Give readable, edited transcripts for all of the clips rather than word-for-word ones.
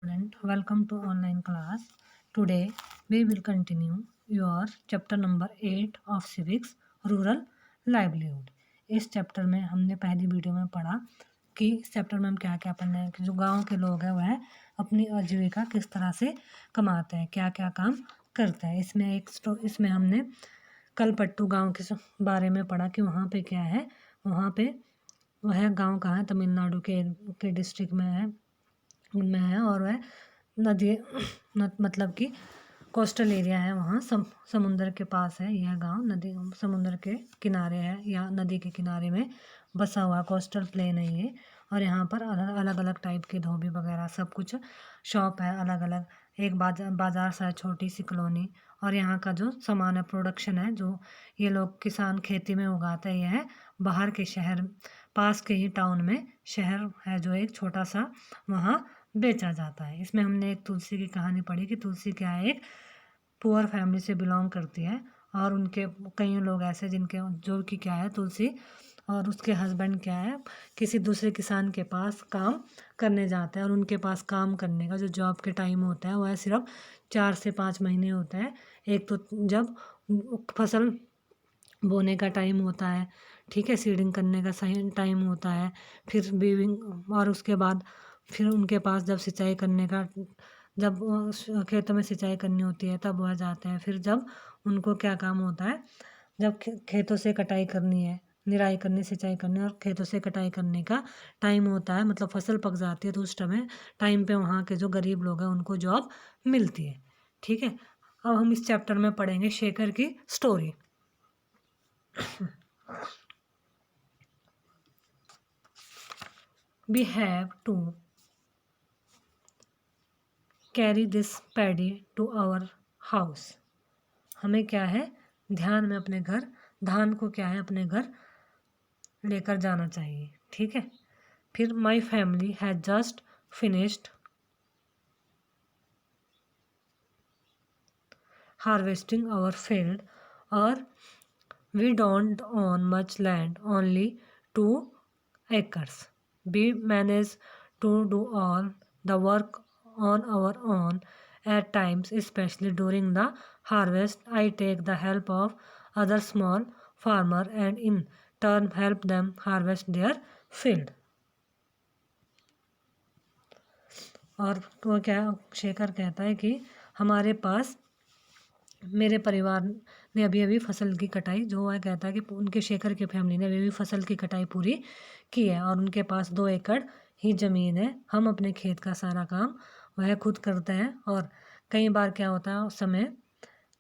Student, welcome to online class. Today we will continue your chapter number 8 of civics rural livelihood. इस chapter में हमने पहली video में पढ़ा कि इस चैप्टर में हम क्या क्या पढ़ने हैं कि जो गांव के लोग हैं वह अपनी आजीविका किस तरह से कमाते हैं, क्या क्या काम करते हैं। इसमें हमने कलपट्टू गांव के बारे में पढ़ा कि वहाँ पे क्या है। वहाँ पे वह गांव कहाँ है, तमिलनाडु के डिस्ट्रिक्ट में है और वह नदी मतलब कि कोस्टल एरिया है। वहाँ समुंदर के पास है यह गांव, नदी समुंदर के किनारे है या नदी के किनारे में बसा हुआ कोस्टल प्लेन है ये। और यहाँ पर अलग अलग टाइप के धोबी वगैरह सब कुछ शॉप है अलग अलग। एक बाजार सा है, छोटी सी कॉलोनी। और यहाँ का जो सामान है, प्रोडक्शन है जो ये लोग किसान खेती में उगाते हैं, यह बाहर के शहर पास के ही टाउन में शहर है जो एक छोटा सा, वहाँ बेचा जाता है। इसमें हमने एक तुलसी की कहानी पढ़ी कि तुलसी क्या है, एक पुअर फैमिली से बिलोंग करती है और उनके कई लोग ऐसे जिनके जो कि क्या है, तुलसी और उसके हस्बैंड क्या है किसी दूसरे किसान के पास काम करने जाते हैं और उनके पास काम करने का जो जॉब के टाइम होता है वह सिर्फ 4 से 5 महीने होता है। एक तो जब फसल बोने का टाइम होता है, ठीक है, सीडिंग करने का सही टाइम होता है, फिर बीविंग, और उसके बाद फिर उनके पास जब सिंचाई करने का, जब खेतों में सिंचाई करनी होती है तब वह जाते हैं। फिर जब उनको क्या काम होता है, जब खेतों से कटाई करनी है, निराई करनी, सिंचाई करनी और खेतों से कटाई करने का टाइम होता है, मतलब फसल पक जाती है, तो उस टाइम पे वहाँ के जो गरीब लोग हैं उनको जॉब मिलती है। ठीक है, अब हम इस चैप्टर में पढ़ेंगे शेखर की story. We have to carry this paddy to our house. हमें क्या है, ध्यान में अपने घर, धान को क्या है अपने घर लेकर जाना चाहिए। ठीक है, फिर my family has just finished harvesting our field, और we don't own much land, only 2 acres. We manage to do all the work on our own. At times, especially during the harvest, I take the help of other small farmers and in turn help them harvest their field. और तो क्या शेखर कहता है कि हमारे पास, मेरे परिवार ने अभी अभी फसल की कटाई, जो वह कहता है कि उनके शेखर की फैमिली ने अभी अभी फसल की कटाई पूरी की है और उनके पास 2 एकड़ ही ज़मीन है। हम अपने खेत का सारा काम वह खुद करते हैं और कई बार क्या होता है, उस समय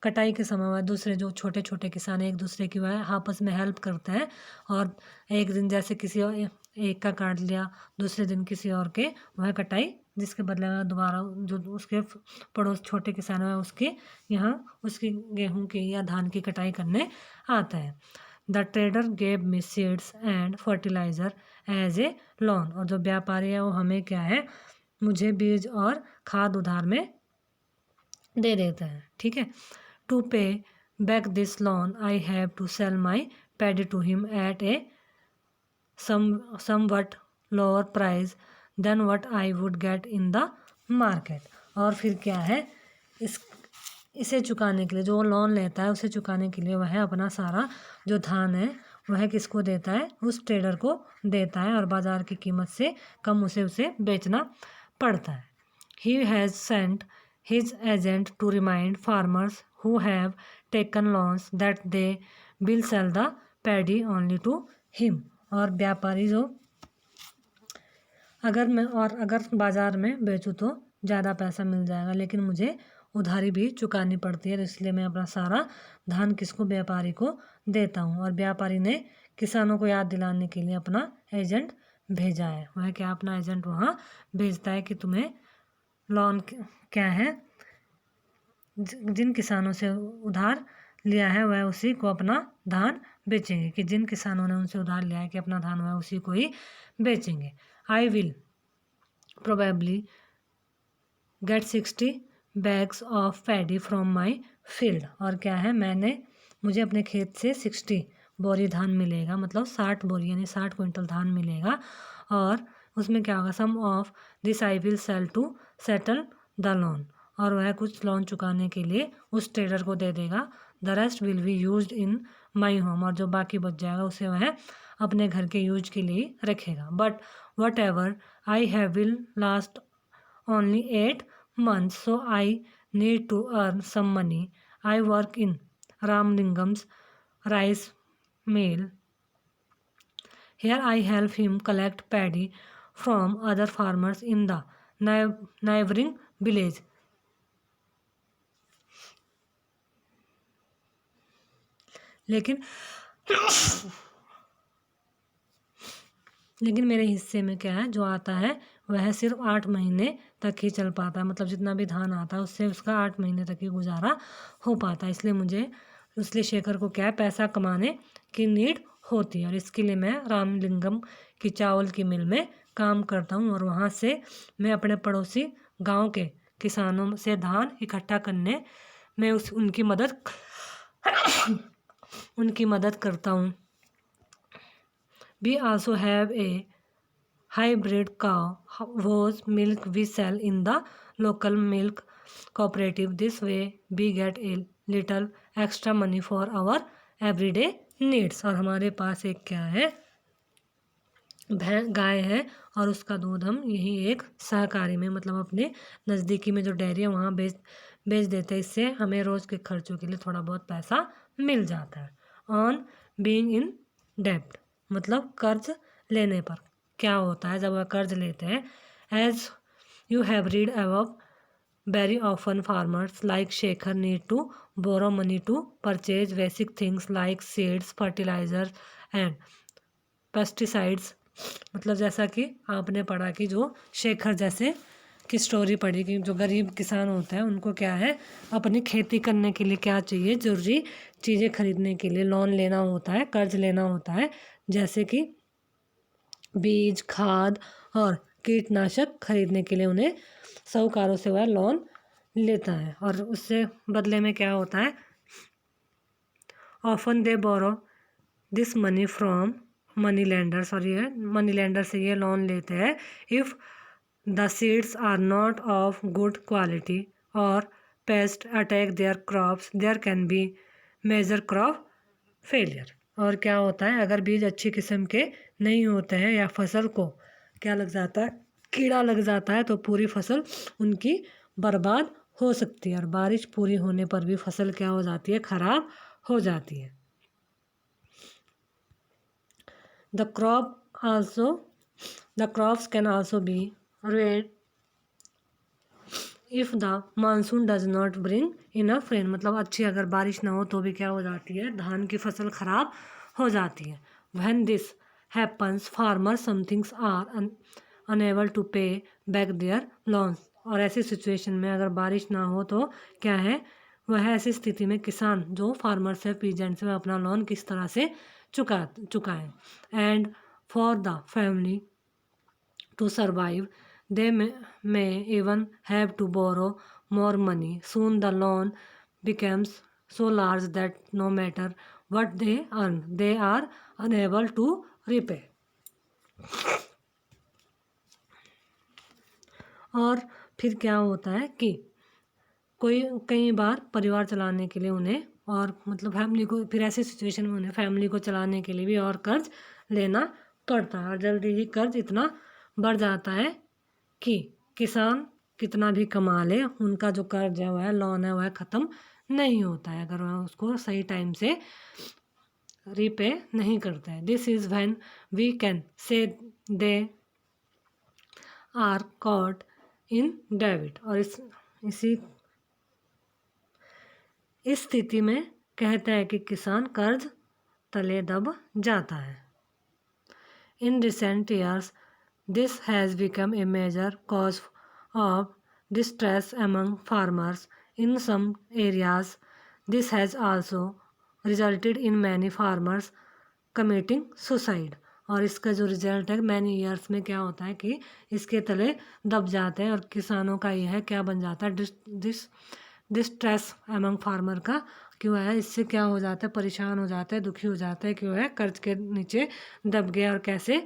कटाई के समय वह दूसरे जो छोटे छोटे किसान एक दूसरे की वह आपस में हेल्प करते हैं। और एक दिन जैसे किसी और एक का काट लिया, दूसरे दिन किसी और के वह कटाई, जिसके बदले में दोबारा जो उसके पड़ोस छोटे किसान है उसके यहाँ उसकी गेहूं की या धान की कटाई करने आता है। The trader gave me seeds and fertiliser as a loan, और जो व्यापारी है वो हमें क्या है, मुझे बीज और खाद उधार में दे देता है। ठीक है, to pay back this loan I have to sell my paddy to him at a somewhat lower price than what I would get in the market. और फिर क्या है, इसे चुकाने के लिए, जो लोन लेता है उसे चुकाने के लिए वह अपना सारा जो धान है वह किसको देता है, उस ट्रेडर को देता है और बाज़ार की कीमत से कम उसे बेचना पड़ता है। He has sent his agent to remind farmers who have taken loans that they will sell the paddy only to him. और व्यापारी जो अगर बाज़ार में बेचूँ तो ज़्यादा पैसा मिल जाएगा, लेकिन मुझे उधारी भी चुकानी पड़ती है, तो इसलिए मैं अपना सारा धान किसको, व्यापारी को देता हूँ। और व्यापारी ने किसानों को याद दिलाने के लिए अपना एजेंट भेजा है। वह क्या, अपना एजेंट वहाँ भेजता है कि तुम्हें लोन क्या है, जिन किसानों से उधार लिया है वह उसी को अपना धान बेचेंगे, कि जिन किसानों ने उनसे उधार लिया है कि अपना धान वह उसी को ही बेचेंगे। I will probably get 60 bags of paddy from my field, और क्या है, मुझे अपने खेत से 60 बोरी धान मिलेगा, मतलब 60 बोरी यानी 60 क्विंटल धान मिलेगा। और उसमें क्या होगा, some of this I will sell to settle the loan, और वह कुछ लोन चुकाने के लिए उस ट्रेडर को दे देगा। The rest will be used in my home, और जो बाकी बच जाएगा उसे वह अपने घर के यूज के लिए रखेगा। But what ever I have will last only 8 months, so I need to earn some money. I work in Ramlingam's rice mill. Here I help him collect paddy from other farmers in the neighboring village. लेकिन लेकिन मेरे हिस्से में क्या है, जो आता है वह सिर्फ 8 महीने तक ही चल पाता है। मतलब जितना भी धान आता है उससे उसका 8 महीने तक ही गुजारा हो पाता है। इसलिए शेखर को क्या है, पैसा कमाने की नीड होती है, और इसके लिए मैं रामलिंगम की चावल की मिल में काम करता हूँ, और वहाँ से मैं अपने पड़ोसी गांव के किसानों से धान इकट्ठा करने में उनकी मदद करता हूँ। We also have a hybrid cow whose milk we sell in the local milk cooperative. This way we get a little extra money for our everyday needs. और हमारे पास एक क्या है, गाय है, और उसका दूध हम यही एक सहकारी में, मतलब अपने नज़दीकी में जो डेयरी है वहाँ बेच देते हैं। इससे हमें रोज़ के खर्चों के लिए थोड़ा बहुत पैसा मिल जाता है। ऑन बीइंग इन डेब्ट, मतलब कर्ज लेने पर क्या होता है जब वह कर्ज लेते हैं। As you have read above, very often farmers like Shekhar need to borrow money to purchase basic things like seeds, fertiliser and pesticides. मतलब जैसा कि आपने पढ़ा कि जो शेखर जैसे की स्टोरी पढ़ी कि जो गरीब किसान होते हैं उनको क्या है, अपनी खेती करने के लिए क्या चाहिए, ज़रूरी चीज़ें खरीदने के लिए लोन लेना होता है, कर्ज लेना होता है, जैसे कि बीज, खाद और कीटनाशक खरीदने के लिए उन्हें साहूकारों से वह लोन लेता है। और उससे बदले में क्या होता है, often they borrow this money from money lenders, और ये मनी लैंडर से ये लोन लेते हैं। If the seeds are not of good quality और pest attack their crops, there can be major crop failure. और क्या होता है, अगर बीज अच्छी किस्म के नहीं होते हैं या फसल को क्या लग जाता है, कीड़ा लग जाता है, तो पूरी फसल उनकी बर्बाद हो सकती है, और बारिश पूरी होने पर भी फसल क्या हो जाती है, खराब हो जाती है। The crops can also be ruined if the monsoon does not bring enough rain. मतलब अच्छी अगर बारिश ना हो तो भी क्या हो जाती है, धान की फसल खराब हो जाती है। When this happens, farmers sometimes are unable to pay back their loans. और ऐसी सिचुएशन में अगर बारिश ना हो तो क्या है, वह ऐसी स्थिति में किसान जो फार्मर्स है, पीजेंट्स है, अपना लोन किस तरह से चुकाएं। And for the family to survive, they may even have to borrow more money. Soon the loan becomes so large that no matter what they earn, they are unable to repay. और फिर क्या होता है कि कई बार परिवार चलाने के लिए उन्हें, और मतलब फैमिली को, फिर ऐसी सिचुएशन में उन्हें फैमिली को चलाने के लिए भी और कर्ज लेना पड़ता है, और जल्दी ही कर्ज इतना बढ़ जाता है कि किसान कितना भी कमा ले, उनका जो कर्ज है वह लोन है वह ख़त्म नहीं होता है अगर वह उसको सही टाइम से रीपे नहीं करते हैं। This is when we can say they are caught in debit. और इस स्थिति में कहते हैं कि किसान कर्ज तले दब जाता है। In recent years this has become a major cause of distress among farmers. In some areas, this has also resulted in many farmers committing suicide. और इसका जो रिजल्ट है मैनी ईयर्स में क्या होता है कि इसके तले दब जाते हैं, और किसानों का यह है क्या बन जाता है, डिस्ट्रेस एमंग फार्मर का क्यों है, इससे क्या हो जाता है, परेशान हो जाता है, दुखी हो जाता है, क्यों है, कर्ज के नीचे दब गया और कैसे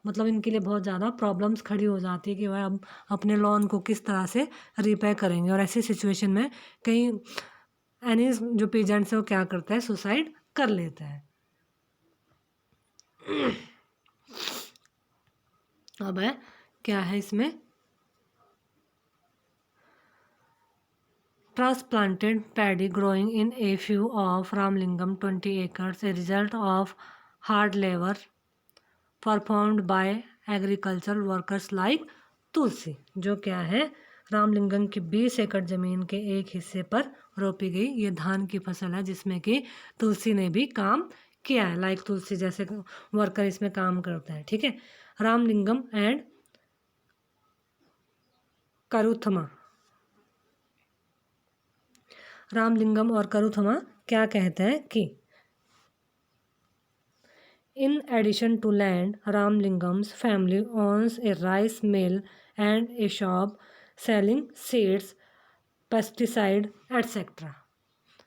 मतलब इनके लिए बहुत ज़्यादा प्रॉब्लम्स खड़ी हो जाती है कि वह अब अपने लोन को किस तरह से रिपे करेंगे। और ऐसी सिचुएशन में कई एनी जो पेजेंट्स है वो क्या करता है, सुसाइड कर लेता है। अब है क्या है इसमें, transplanted paddy growing in a few of Ramlingam 20 acres, a result of hard labor performed by agricultural workers like तुलसी, जो क्या है रामलिंगम की 20 एकड़ ज़मीन के एक हिस्से पर रोपी गई ये धान की फसल है, जिसमें कि तुलसी ने भी काम किया है, लाइक तुलसी जैसे वर्कर इसमें काम करता है। ठीक है, रामलिंगम एंड करुथमा, रामलिंगम और करुथमा क्या कहते हैं कि in addition to land, Ramlingam's family owns a rice mill and a shop selling seeds, pesticide, etc.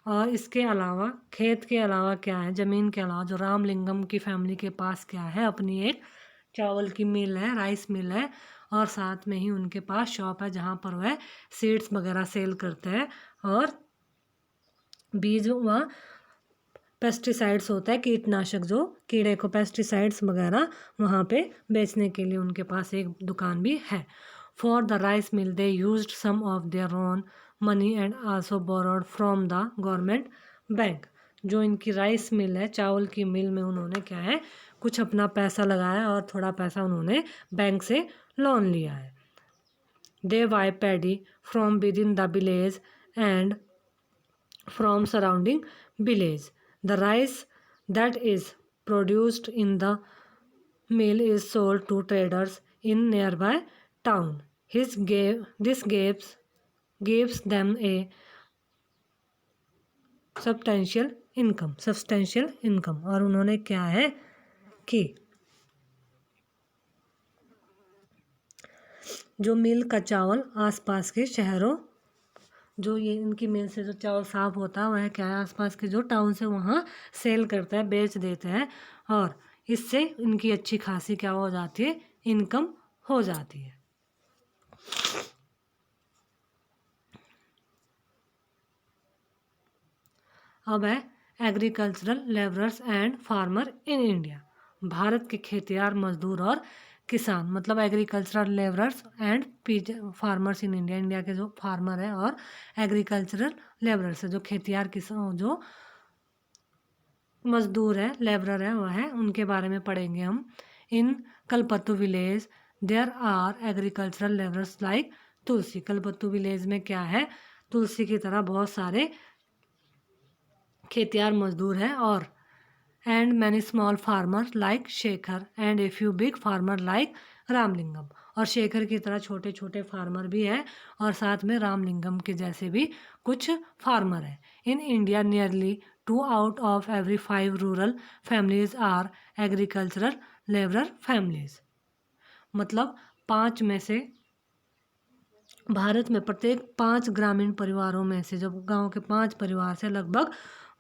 और इसके अलावा खेत के अलावा क्या है, ज़मीन के अलावा जो रामलिंगम की फैमिली के पास क्या है, अपनी एक चावल की मिल है, राइस मिल है, और साथ में ही उनके पास शॉप है जहाँ पर वह सीड्स वगैरह सेल करते हैं और बीज व पेस्टिसाइड्स होता है, कीटनाशक जो कीड़े को पेस्टिसाइड्स वगैरह वहाँ पे बेचने के लिए उनके पास एक दुकान भी है। For the rice mill they used some of their own money and also borrowed from the government bank. जो इनकी राइस मिल है, चावल की मिल में उन्होंने क्या है कुछ अपना पैसा लगाया और थोड़ा पैसा उन्होंने बैंक से लोन लिया है। They buy paddy from within the village and from surrounding village. The rice that is produced in the mill is sold to traders in nearby town. This gives them a substantial income. और उन्होंने क्या है कि जो मिल का चावल आसपास के शहरों, जो ये इनकी मिल से जो चावल साफ होता है वह क्या है आसपास के जो टाउन से वहाँ सेल करता है, बेच देते हैं, और इससे इनकी अच्छी खासी क्या हो जाती है, इनकम हो जाती है। अब है agricultural labourers and farmer in India. Bharat के खेतियार मजदूर और किसान, मतलब agricultural labourers and farmers in India, India के जो फार्मर है और एग्रीकल्चरल लेबरर्स है जो खेतियार किसान जो मजदूर है, लेबरर है वह है, उनके बारे में पढ़ेंगे हम। In Kalpattu village there are agricultural labourers like Tulsi. Kalpattu village में क्या है, तुलसी की तरह बहुत सारे खेतियार मजदूर हैं, और and many small farmer like Shekhar and a few big farmer like Ramalingam. और शेखर की तरह छोटे छोटे फार्मर भी हैं और साथ में रामलिंगम के जैसे भी कुछ फार्मर हैं। In India nearly 2 out of every 5 rural families are agricultural labourer families. मतलब 5 में से भारत में प्रत्येक 5 ग्रामीण परिवारों में से, जो गांव के 5 परिवार से लगभग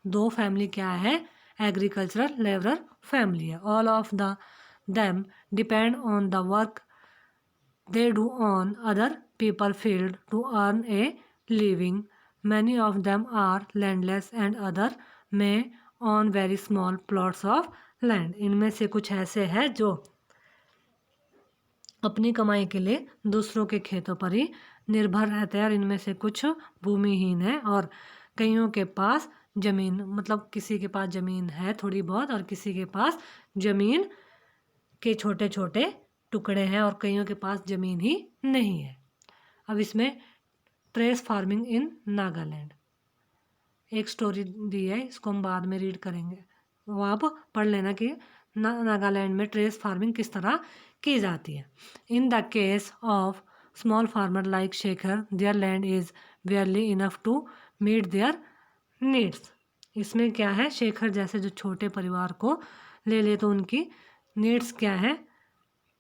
2 फैमिली क्या है, एग्रीकल्चरल लेबरर फैमिली है। All of the them depend on the work they do on other people field to earn a living. Many of them are landless and other men on very small plots of land. इनमें से कुछ ऐसे हैं जो अपनी कमाई के लिए दूसरों के खेतों पर ही निर्भर रहते हैं, और इनमें से कुछ भूमिहीन है और कईयों के पास ज़मीन, मतलब किसी के पास ज़मीन है थोड़ी बहुत और किसी के पास ज़मीन के छोटे छोटे टुकड़े हैं और कईयों के पास ज़मीन ही नहीं है। अब इसमें ट्रेस फार्मिंग इन नागालैंड एक स्टोरी दी है, इसको हम बाद में रीड करेंगे, वो आप पढ़ लेना कि नागालैंड में ट्रेस फार्मिंग किस तरह की जाती है। In the case of small farmer like Shekhar their land is barely enough to meet their needs. इसमें क्या है, शेखर जैसे जो छोटे परिवार को ले ले तो उनकी नीड्स क्या है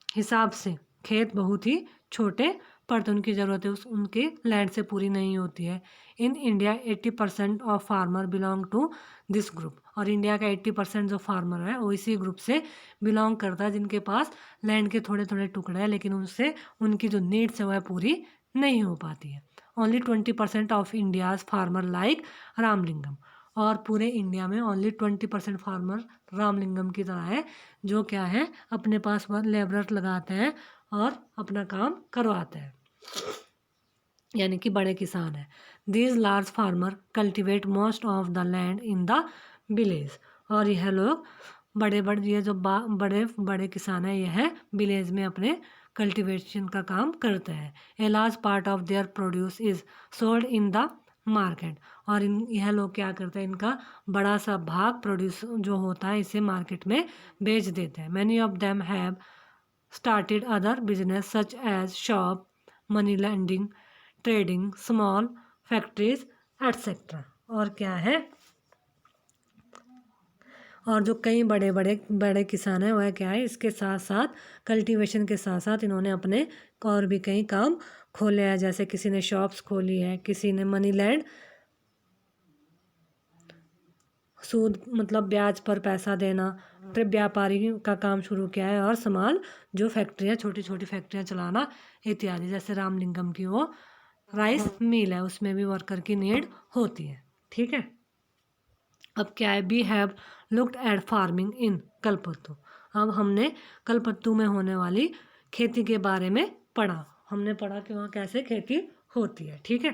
हिसाब से खेत बहुत ही छोटे पड़ते, उनकी ज़रूरतें उस उनके लैंड से पूरी नहीं होती है। In India 80% of farmer belong to this group, और इंडिया का 80% जो फार्मर है वो इसी ग्रुप से बिलोंग करता है, जिनके पास लैंड के थोड़े थोड़े टुकड़े हैं लेकिन उनसे उनकी जो नीड्स है वह पूरी नहीं हो पाती है। Only 20% of India's farmer like Ramalingam, और पूरे इंडिया में ओनली 20% फार्मर रामलिंगम की तरह है, जो क्या है अपने पास वह लेबरर लगाते हैं और अपना काम करवाते हैं, यानी कि बड़े किसान हैं। These large farmer cultivate most of the land in the village, और यह लोग बड़े बड़े ये जो बड़े बड़े किसान हैं यह विलेज में अपने कल्टीवेशन का काम करते हैं। A large part of their produce is sold in the market, और यह लोग क्या करते हैं, इनका बड़ा सा भाग प्रोड्यूस जो होता है इसे मार्केट में बेच देते हैं। Many of them have started other business such as shop, money lending, trading, small factories etcetera, और क्या है, और जो कई बड़े बड़े किसान हैं वह क्या है इसके साथ साथ कल्टीवेशन के साथ साथ इन्होंने अपने और भी कई काम खोले हैं, जैसे किसी ने शॉप्स खोली है, किसी ने मनी लैंड सूद मतलब ब्याज पर पैसा देना व्यापारी का काम शुरू किया है, और समाल जो फैक्ट्रियाँ छोटी छोटी फैक्ट्रियाँ चलाना इत्यादि। जैसे रामलिंगम की वो राइस मिल है उसमें भी वर्कर की नीड होती है। ठीक है, अब क्या है, we have looked at farming in Kalpattu, अब हमने कलपत्तू में होने वाली खेती के बारे में पढ़ा, हमने पढ़ा कि वहाँ कैसे खेती होती है। ठीक है,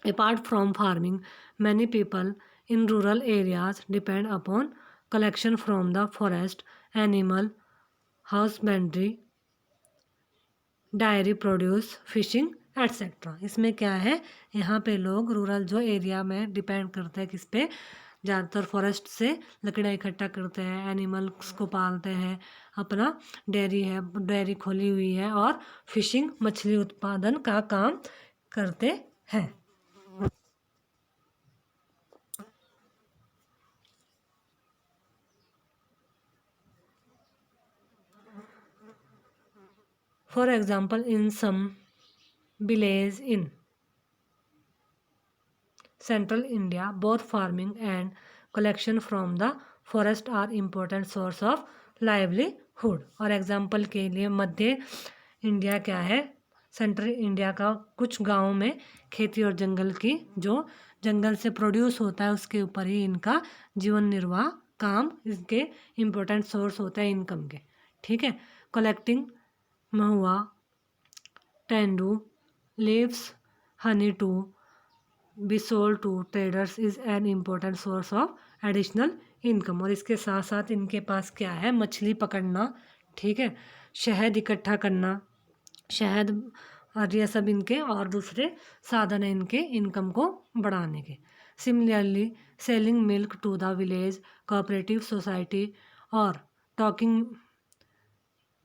apart from farming many people in rural areas depend upon collection from the forest, animal husbandry, dairy produce, fishing etcetera. इसमें क्या है, यहाँ पे लोग रूरल जो एरिया में डिपेंड करते हैं किस पे, ज़्यादातर फॉरेस्ट से लकड़ियाँ इकट्ठा करते हैं, एनिमल्स को पालते हैं, अपना डेयरी है डेयरी खोली हुई है, और फिशिंग मछली उत्पादन का काम करते हैं। For example in some village in Central India, both farming and collection from the forest are important source of livelihood, और एग्जाम्पल के लिए मध्य इंडिया क्या है, सेंट्रल इंडिया का कुछ गाँव में खेती और जंगल की जो जंगल से प्रोड्यूस होता है उसके ऊपर ही इनका जीवन निर्वाह काम, इसके इम्पोर्टेंट सोर्स होते हैं इनकम के। ठीक है, collecting mahua, tendu leaves, honey to be sold to traders is an important source of additional income, और इसके साथ साथ इनके पास क्या है, मछली पकड़ना, ठीक है, शहद इकट्ठा करना, शहद और ये सब इनके और दूसरे साधन हैं इनके इनकम को बढ़ाने के। Similarly selling milk to the village cooperative society और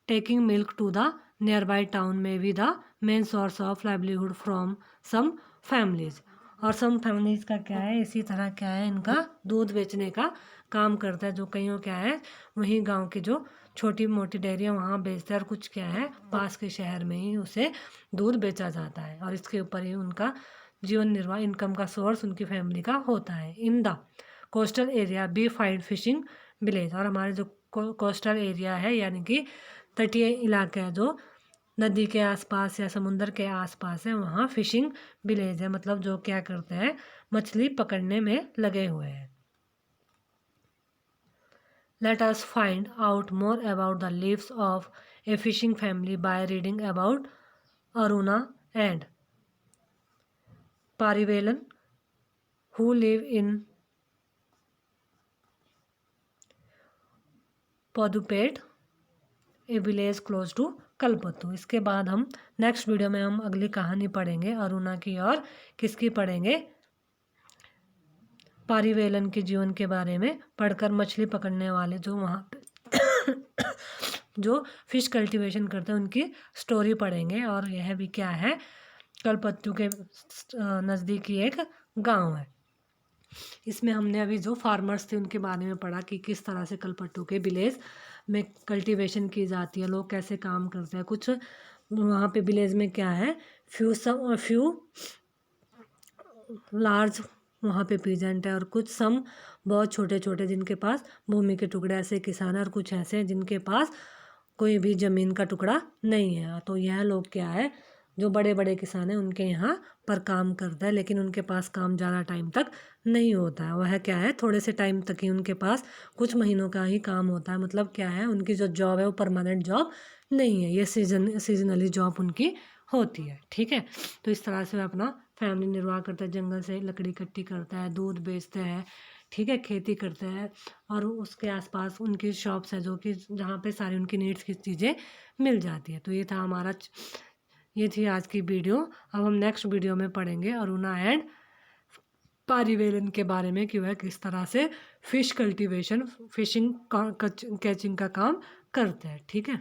taking milk to the nearby town में भी the main source of livelihood from some families, और सम फैमिलीज का क्या है, इसी तरह क्या है इनका दूध बेचने का काम करता है, जो कईयों क्या है वहीं गांव की जो छोटी मोटी डेयरियाँ वहाँ बेचते हैं, और कुछ क्या है पास के शहर में ही उसे दूध बेचा जाता है, और इसके ऊपर ही उनका जीवन निर्वाह इनकम का सोर्स उनकी फैमिली का होता है। In the coastal area we find fishing village, और हमारे जो कोस्टल एरिया है यानी कि तटीय इलाके हैं जो नदी के आसपास या समुंदर के आसपास है, वहाँ फिशिंग विलेज है, मतलब जो क्या करते हैं मछली पकड़ने में लगे हुए हैं। Let us find out more about the lives of a fishing family by reading about Aruna and Parivelan who live in Padupet a village close to Kalpattu. इसके बाद हम नेक्स्ट वीडियो में हम अगली कहानी पढ़ेंगे अरुणा की, और किसकी पढ़ेंगे, पारिवेलन के जीवन के बारे में पढ़कर मछली पकड़ने वाले जो वहाँ पे जो फिश कल्टीवेशन करते हैं उनकी स्टोरी पढ़ेंगे, और यह भी क्या है कलपत्तू के नज़दीकी एक गांव है। इसमें हमने अभी जो फार्मर्स थे उनके बारे में पढ़ा कि किस तरह से कलपत्तू के विलेज में कल्टीवेशन की जाती है, लोग कैसे काम करते हैं, कुछ वहाँ पे विलेज में क्या है, फ्यू लार्ज वहाँ पे पीजेंट है और कुछ सम बहुत छोटे छोटे जिनके पास भूमि के टुकड़े, ऐसे किसान है और कुछ ऐसे हैं जिनके पास कोई भी ज़मीन का टुकड़ा नहीं है। तो यह लोग क्या है, जो बड़े बड़े किसान हैं उनके यहाँ पर काम करता है, लेकिन उनके पास काम ज़्यादा टाइम तक नहीं होता है। वह क्या है, थोड़े से टाइम तक ही उनके पास कुछ महीनों का ही काम होता है। मतलब क्या है, उनकी जो जॉब है वो परमानेंट जॉब नहीं है, ये सीजनली जॉब उनकी होती है। ठीक है, तो इस तरह से वह अपना फैमिली निर्वाह करता है, जंगल से लकड़ी इकट्ठी करता है, दूध बेचता है, ठीक है, खेती करता है और उसके आसपास उनकी शॉप्स है जो कि जहाँ पे सारी उनकी नीड्स की चीज़ें मिल जाती है। तो ये थी आज की वीडियो। अब हम नेक्स्ट वीडियो में पढ़ेंगे अरुणा एंड पारिवेलन के बारे में कि वह किस तरह से फिश कल्टीवेशन, फिशिंग कैचिंग का काम करते हैं। ठीक है।